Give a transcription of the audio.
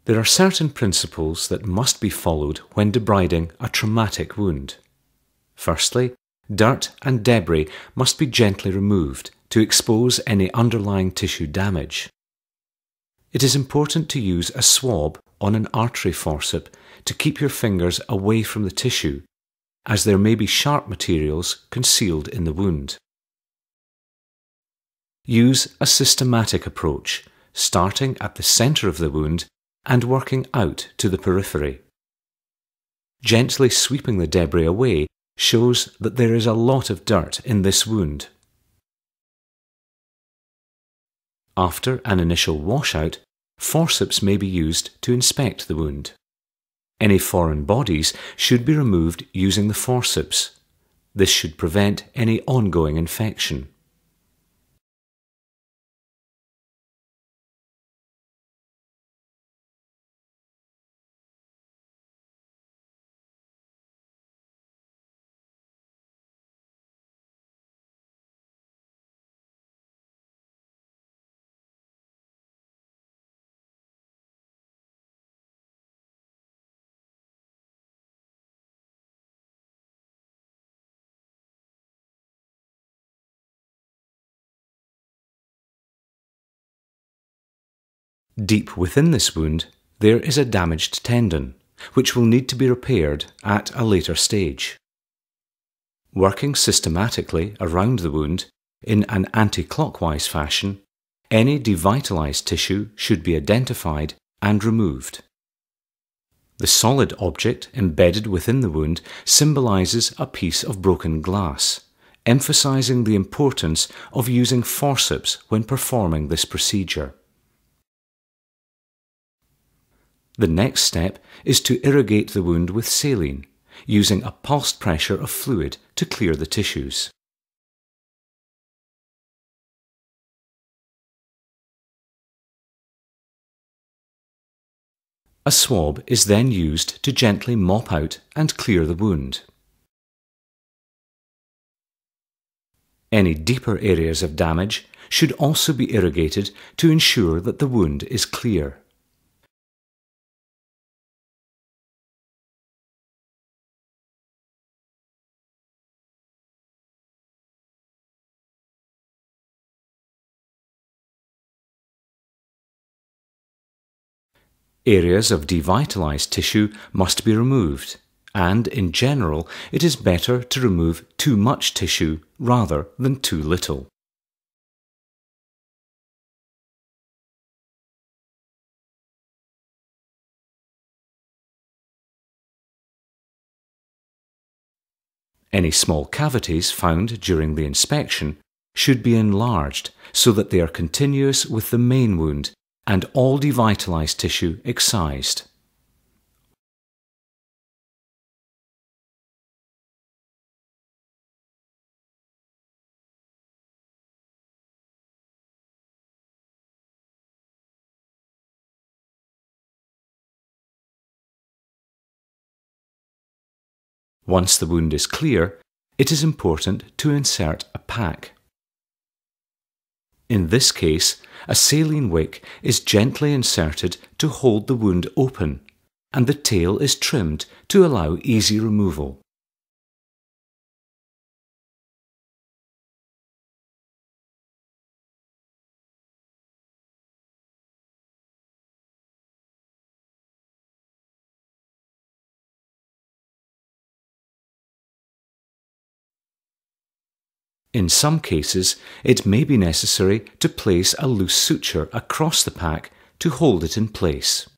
There are certain principles that must be followed when debriding a traumatic wound. Firstly, dirt and debris must be gently removed to expose any underlying tissue damage. It is important to use a swab on an artery forceps to keep your fingers away from the tissue, as there may be sharp materials concealed in the wound. Use a systematic approach, starting at the centre of the wound and working out to the periphery. Gently sweeping the debris away shows that there is a lot of dirt in this wound. After an initial washout, forceps may be used to inspect the wound. Any foreign bodies should be removed using the forceps. This should prevent any ongoing infection. Deep within this wound, there is a damaged tendon, which will need to be repaired at a later stage. Working systematically around the wound in an anti-clockwise fashion, any devitalized tissue should be identified and removed. The solid object embedded within the wound symbolizes a piece of broken glass, emphasizing the importance of using forceps when performing this procedure. The next step is to irrigate the wound with saline, using a pulsed pressure of fluid to clear the tissues. A swab is then used to gently mop out and clear the wound. Any deeper areas of damage should also be irrigated to ensure that the wound is clear. Areas of devitalized tissue must be removed, and in general it is better to remove too much tissue rather than too little. Any small cavities found during the inspection should be enlarged so that they are continuous with the main wound and all devitalized tissue excised. Once the wound is clear, it is important to insert a pack. In this case, a saline wick is gently inserted to hold the wound open, and the tail is trimmed to allow easy removal. In some cases, it may be necessary to place a loose suture across the pack to hold it in place.